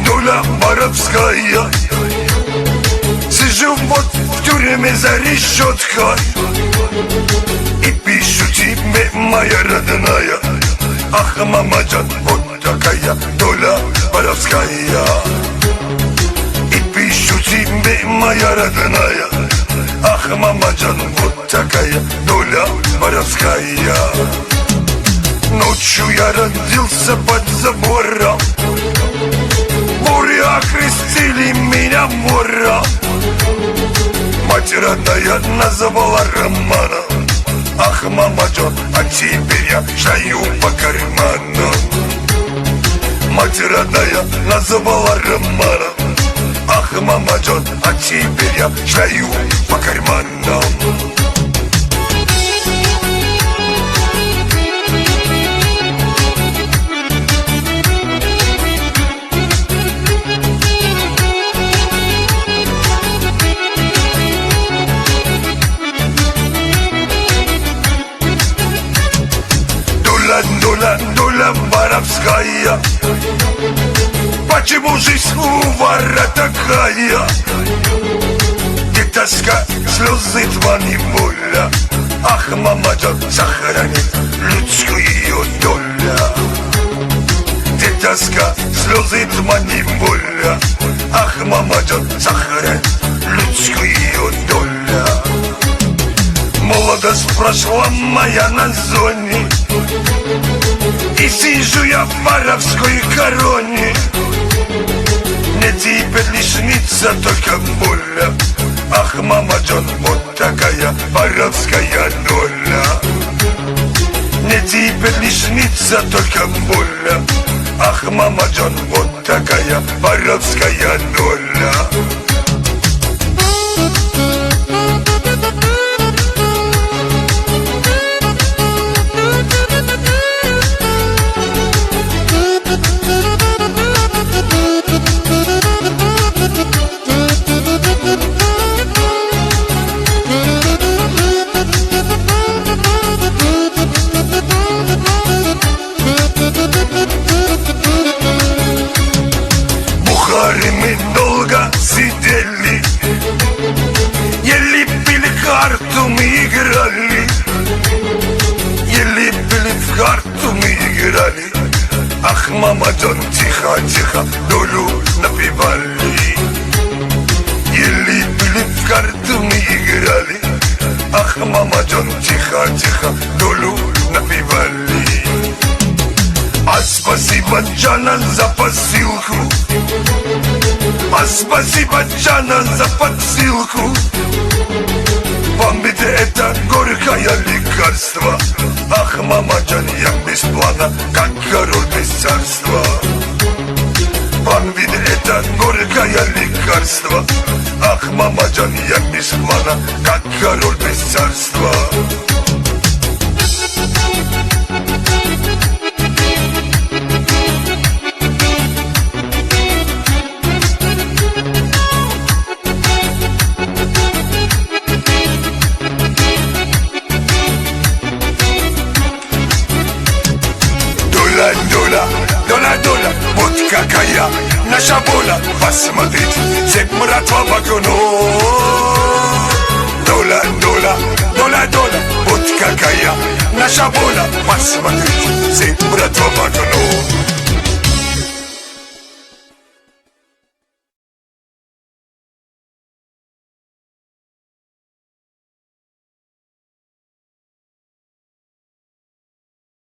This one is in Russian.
доля воровская. Сижу вот в тюрьме за решеткой и пишу тебе, моя родная. Ах, мамаджан, вот такая доля воровская. И пишу тебе, моя родная. Ах, мамаджан, вот такая доля воровская. Ночью я родился под забором, буря окрестили меня вором. Мать родная называла Романа. Ах, мамаджан, а теперь я шаю по карманам. Мать родная называла Романа. Ах, мамаджан, а теперь я шаю по карманам. Доля воровская. Почему жизнь у вора такая? Где тоска, слезы, твои воля. Ах, мамаджан, сохранит людскую доля. Где тоска, слезы, твои воля. Ах, мамаджан, сохранит людскую доля. Молодость прошла моя на зоне, и сижу я в воровской короне. Мне теперь лишь снится только боля. Ах, мамаджан, вот такая воровская доля. Мне теперь лишь снится только боля. Ах, мамаджан, вот такая воровская доля. Мы долго сидели, ели пили карту, мы играли. Ели пили в карту, мы играли. Ах, мамаджан, тихо, тихо, долю напевали. Ели пили в карту, мы играли. Ах, мамаджан, тихо, тихо, долю напевали. А спасибо, Джана, за посылку. А спасибо, Джана, за подстилку. Вам ведь это горькое лекарство. Ах, мамаджан, я без плана, как король без царства. Вам ведь это горькое лекарство. Ах, мамаджан, я без плана, как король без царства. Доля, вот какая наша воля. Посмотрите, всех мертва в окно. Доля, вот какая наша воля. Посмотрите, всех мертва в окно.